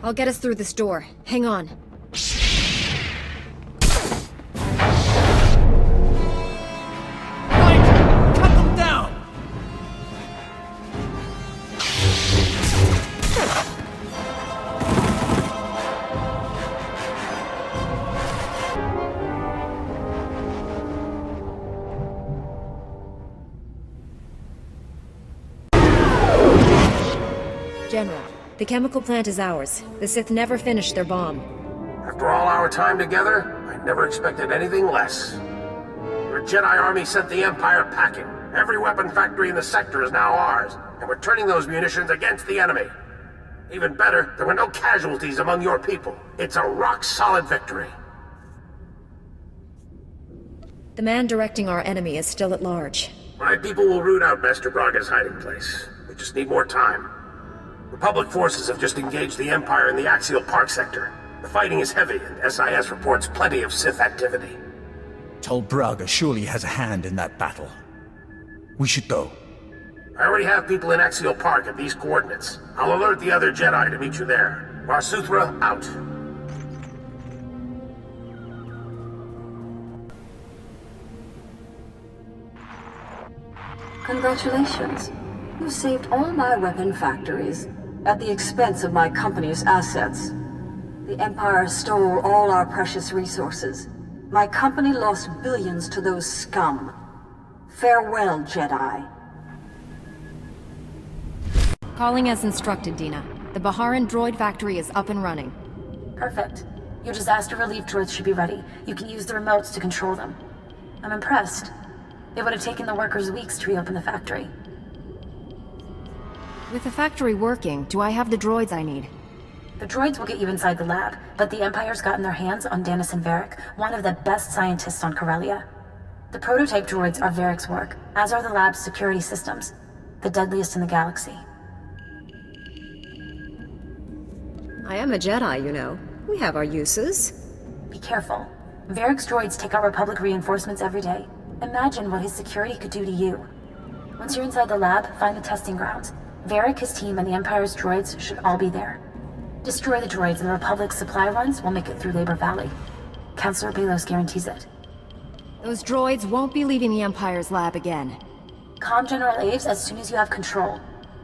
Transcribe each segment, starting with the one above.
I'll get us through this door. Hang on. Right! Cut them down! General, the chemical plant is ours. The Sith never finished their bomb. After all our time together, I never expected anything less. Your Jedi army sent the Empire packing. Every weapon factory in the sector is now ours, and we're turning those munitions against the enemy. Even better, there were no casualties among your people. It's a rock-solid victory. The man directing our enemy is still at large. My people will root out Master Braga's hiding place. We just need more time. Republic forces have just engaged the Empire in the Axial Park sector. The fighting is heavy, and SIS reports plenty of Sith activity. Tol Braga surely has a hand in that battle. We should go. I already have people in Axial Park at these coordinates. I'll alert the other Jedi to meet you there. Varsuthra, out. Congratulations. You saved all my weapon factories, at the expense of my company's assets. The Empire stole all our precious resources. My company lost billions to those scum. Farewell, Jedi. Calling as instructed, Dina. The Baharan droid factory is up and running. Perfect. Your disaster relief droids should be ready. You can use the remotes to control them. I'm impressed. It would have taken the workers weeks to reopen the factory. With the factory working, do I have the droids I need? The droids will get you inside the lab, but the Empire's gotten their hands on Dannison Varric, one of the best scientists on Corellia. The prototype droids are Varric's work, as are the lab's security systems, the deadliest in the galaxy. I am a Jedi, you know. We have our uses. Be careful. Varric's droids take out Republic reinforcements every day. Imagine what his security could do to you. Once you're inside the lab, find the testing grounds. Varric, his team, and the Empire's droids should all be there. Destroy the droids and the Republic's supply runs will make it through Labor Valley. Councilor Balos guarantees it. Those droids won't be leaving the Empire's lab again. Comm General Aves as soon as you have control.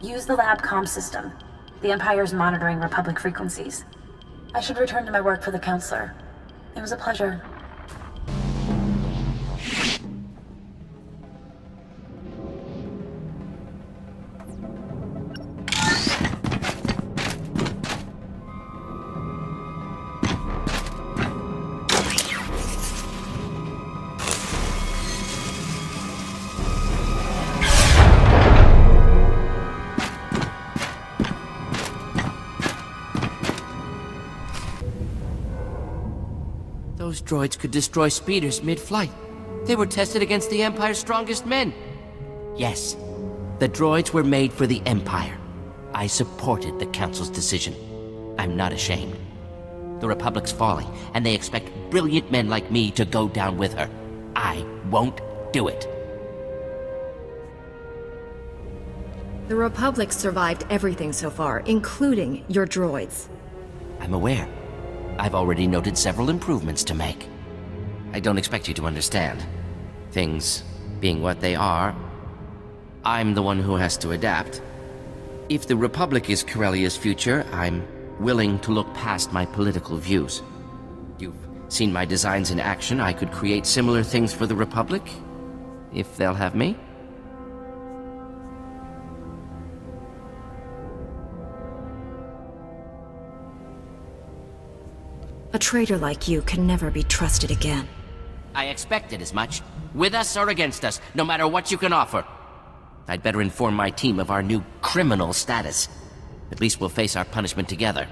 Use the lab comm system. The Empire's monitoring Republic frequencies. I should return to my work for the Councilor. It was a pleasure. Those droids could destroy speeders mid-flight. They were tested against the Empire's strongest men. Yes, the droids were made for the Empire. I supported the Council's decision. I'm not ashamed. The Republic's falling, and they expect brilliant men like me to go down with her. I won't do it. The Republic survived everything so far, including your droids. I'm aware. I've already noted several improvements to make. I don't expect you to understand. Things being what they are, I'm the one who has to adapt. If the Republic is Corellia's future, I'm willing to look past my political views. You've seen my designs in action. I could create similar things for the Republic, if they'll have me. A traitor like you can never be trusted again. I expected as much. With us or against us, no matter what you can offer. I'd better inform my team of our new criminal status. At least we'll face our punishment together.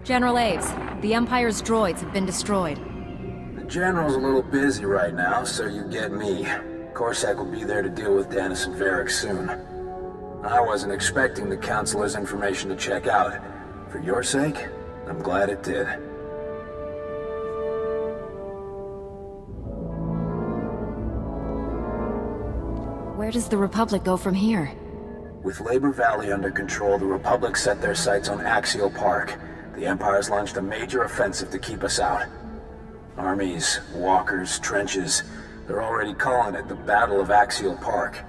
General Aves, the Empire's droids have been destroyed. The General's a little busy right now, so you get me. Corsac will be there to deal with Dannison Varric soon. I wasn't expecting the Councilor's information to check out. For your sake, I'm glad it did. Where does the Republic go from here? With Labor Valley under control, the Republic set their sights on Axial Park. The Empire's launched a major offensive to keep us out. Armies, walkers, trenches, they're already calling it the Battle of Axial Park.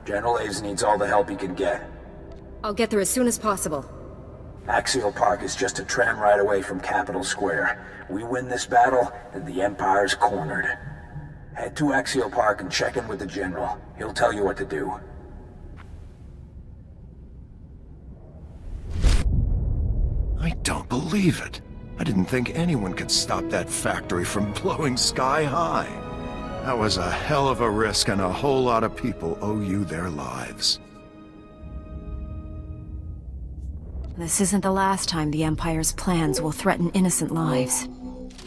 General Aves needs all the help he can get. I'll get there as soon as possible. Axial Park is just a tram ride away from Capitol Square. We win this battle, and the Empire's cornered. Head to Axial Park and check in with the General. He'll tell you what to do. I don't believe it. I didn't think anyone could stop that factory from blowing sky high. That was a hell of a risk, and a whole lot of people owe you their lives. This isn't the last time the Empire's plans will threaten innocent lives.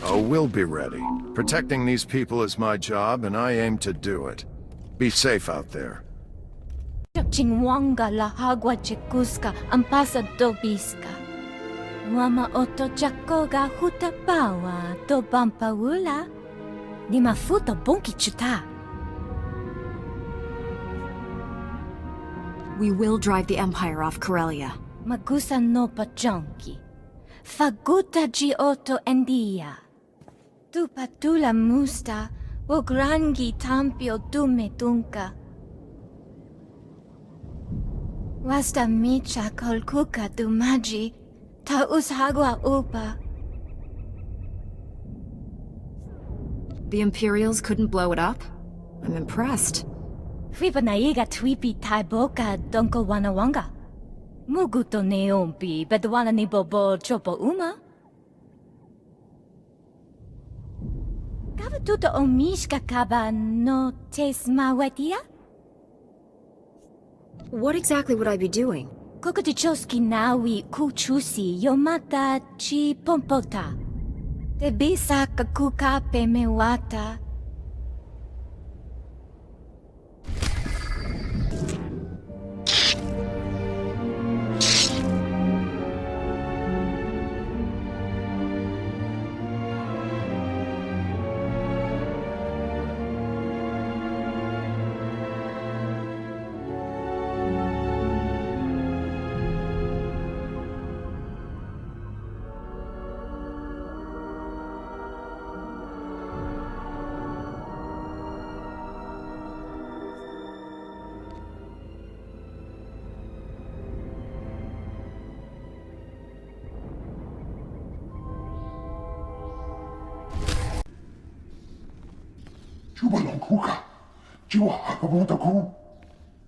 Oh, we'll be ready. Protecting these people is my job, and I aim to do it. Be safe out there. Chingwanga la hagwa chekuska ampasa dobiska. Wama oto jakoga hutapawa do bampaula. Ni mafuta bonki chuta. We will drive the Empire off Corellia. Magusa no pajonki. Faguta ji oto endia. Tu patula musta. Wograngi tampio dume dunka. Wasta micha kolkuka dumaji. Ta ushagwa upa. The Imperials couldn't blow it up? I'm impressed. Fibanaiga twipi taiboka donko wanawanga. Muguto neompi bedwana ni bobo chopo uma. Kavatuto omishka kaba no tesma wetia? What exactly would I be doing? Kokotichoski nawi kuchusi yomata chi pompota. Te bisa kakuka pemewata.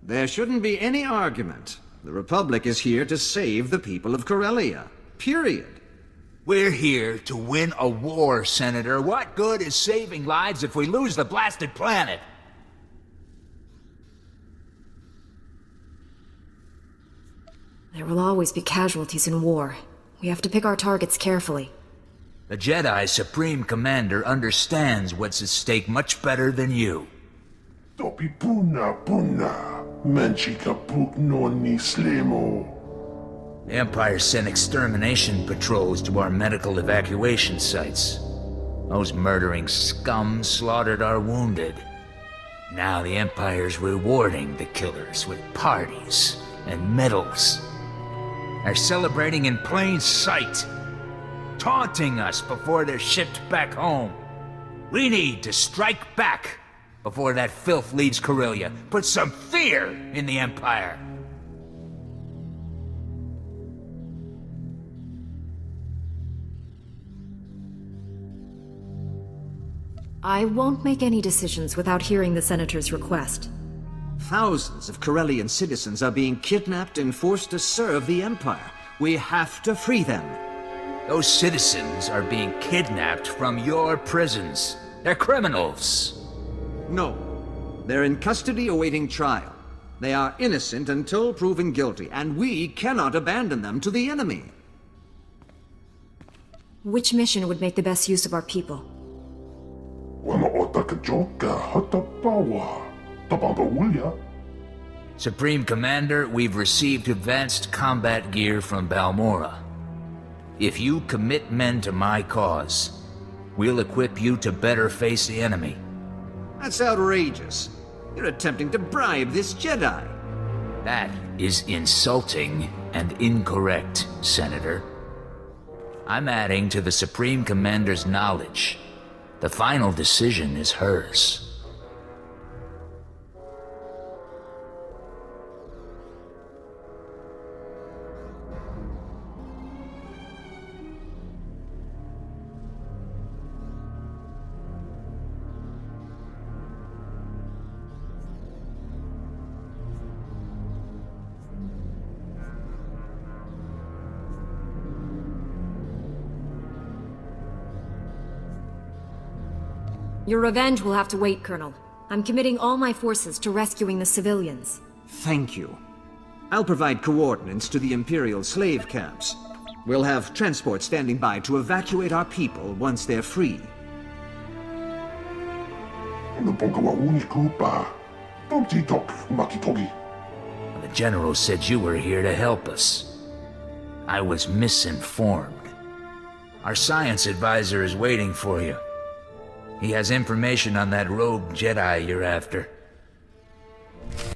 There shouldn't be any argument. The Republic is here to save the people of Corellia. Period. We're here to win a war, Senator. What good is saving lives if we lose the blasted planet? There will always be casualties in war. We have to pick our targets carefully. The Jedi Supreme Commander understands what's at stake much better than you. Topi puna puna, menchika puk no ni slemo. The Empire sent extermination patrols to our medical evacuation sites. Those murdering scum slaughtered our wounded. Now the Empire's rewarding the killers with parties and medals. They're celebrating in plain sight, taunting us before they're shipped back home. We need to strike back before that filth leaves Corellia. Put some fear in the Empire. I won't make any decisions without hearing the Senator's request. Thousands of Corellian citizens are being kidnapped and forced to serve the Empire. We have to free them. Those citizens are being kidnapped from your prisons. They're criminals. No. They're in custody awaiting trial. They are innocent until proven guilty, and we cannot abandon them to the enemy. Which mission would make the best use of our people? Supreme Commander, we've received advanced combat gear from Balmora. If you commit men to my cause, we'll equip you to better face the enemy. That's outrageous. You're attempting to bribe this Jedi. That is insulting and incorrect, Senator. I'm adding to the Supreme Commander's knowledge. The final decision is hers. Your revenge will have to wait, Colonel. I'm committing all my forces to rescuing the civilians. Thank you. I'll provide coordinates to the Imperial slave camps. We'll have transport standing by to evacuate our people once they're free. The General said you were here to help us. I was misinformed. Our science advisor is waiting for you. He has information on that rogue Jedi you're after.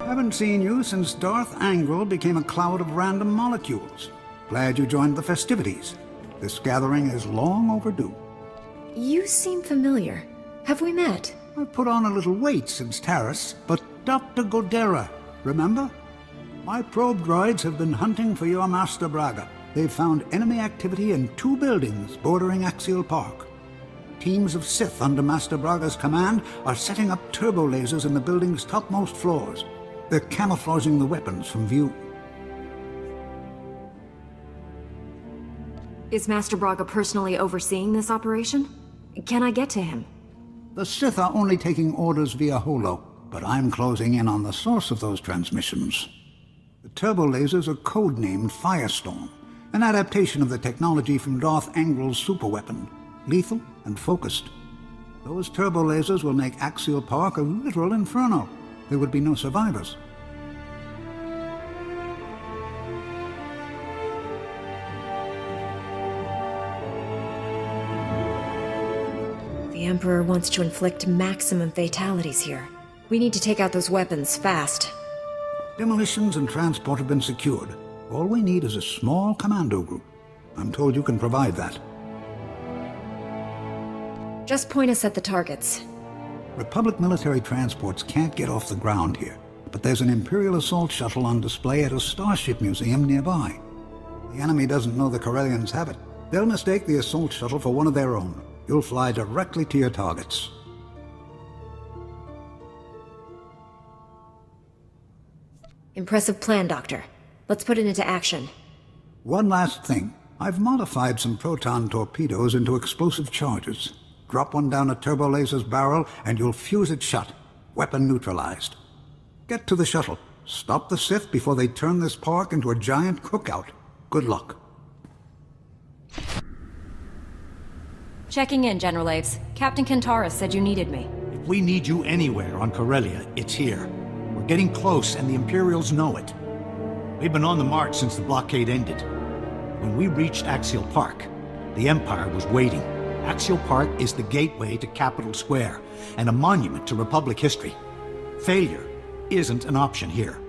Haven't seen you since Darth Angral became a cloud of random molecules. Glad you joined the festivities. This gathering is long overdue. You seem familiar. Have we met? I've put on a little weight since Taris, but Dr. Godera, remember? My probe droids have been hunting for your Master Braga. They've found enemy activity in 2 buildings bordering Axial Park. Teams of Sith under Master Braga's command are setting up turbo lasers in the building's topmost floors. They're camouflaging the weapons from view. Is Master Braga personally overseeing this operation? Can I get to him? The Sith are only taking orders via holo, but I'm closing in on the source of those transmissions. The turbo lasers are codenamed Firestorm, an adaptation of the technology from Darth Angral's superweapon. Lethal and focused. Those turbo lasers will make Axial Park a literal inferno. There would be no survivors. The Emperor wants to inflict maximum fatalities here. We need to take out those weapons fast. Demolitions and transport have been secured. All we need is a small commando group. I'm told you can provide that. Just point us at the targets. Republic military transports can't get off the ground here, but there's an Imperial assault shuttle on display at a Starship museum nearby. The enemy doesn't know the Corellians have it. They'll mistake the assault shuttle for one of their own. You'll fly directly to your targets. Impressive plan, Doctor. Let's put it into action. One last thing. I've modified some proton torpedoes into explosive charges. Drop one down a turbo laser's barrel, and you'll fuse it shut. Weapon neutralized. Get to the shuttle. Stop the Sith before they turn this park into a giant cookout. Good luck. Checking in, General Aves. Captain Kentaris said you needed me. If we need you anywhere on Corellia, it's here. We're getting close, and the Imperials know it. We've been on the march since the blockade ended. When we reached Axial Park, the Empire was waiting. Axial Park is the gateway to Capitol Square, and a monument to Republic history. Failure isn't an option here.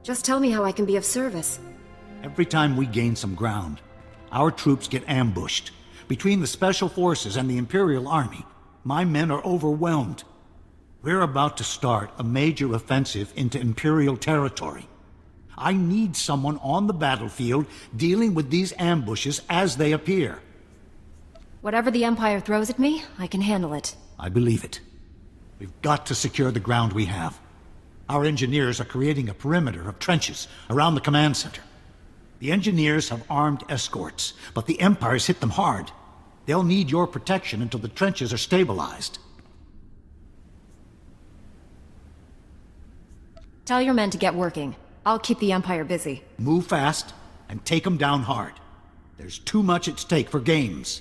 Just tell me how I can be of service. Every time we gain some ground, our troops get ambushed. Between the Special Forces and the Imperial Army, my men are overwhelmed. We're about to start a major offensive into Imperial territory. I need someone on the battlefield dealing with these ambushes as they appear. Whatever the Empire throws at me, I can handle it. I believe it. We've got to secure the ground we have. Our engineers are creating a perimeter of trenches around the command center. The engineers have armed escorts, but the Empire's hit them hard. They'll need your protection until the trenches are stabilized. Tell your men to get working. I'll keep the Empire busy. Move fast, and take them down hard. There's too much at stake for games.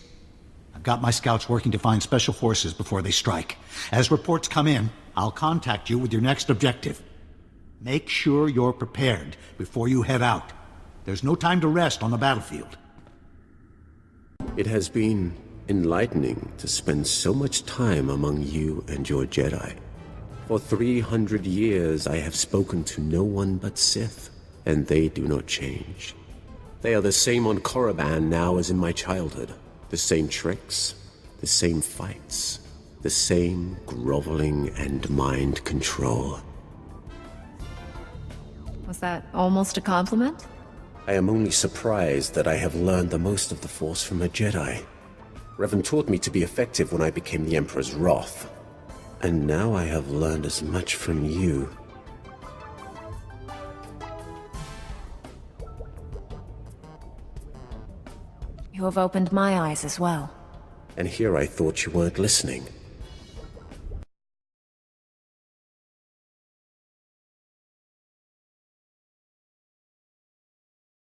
I've got my scouts working to find Special Forces before they strike. As reports come in, I'll contact you with your next objective. Make sure you're prepared before you head out. There's no time to rest on the battlefield. It has been enlightening to spend so much time among you and your Jedi. For 300 years I have spoken to no one but Sith, and they do not change. They are the same on Korriban now as in my childhood. The same tricks, the same fights, the same groveling and mind control. Was that almost a compliment? I am only surprised that I have learned the most of the Force from a Jedi. Revan taught me to be effective when I became the Emperor's wrath. And now I have learned as much from you. You have opened my eyes as well. And here I thought you weren't listening.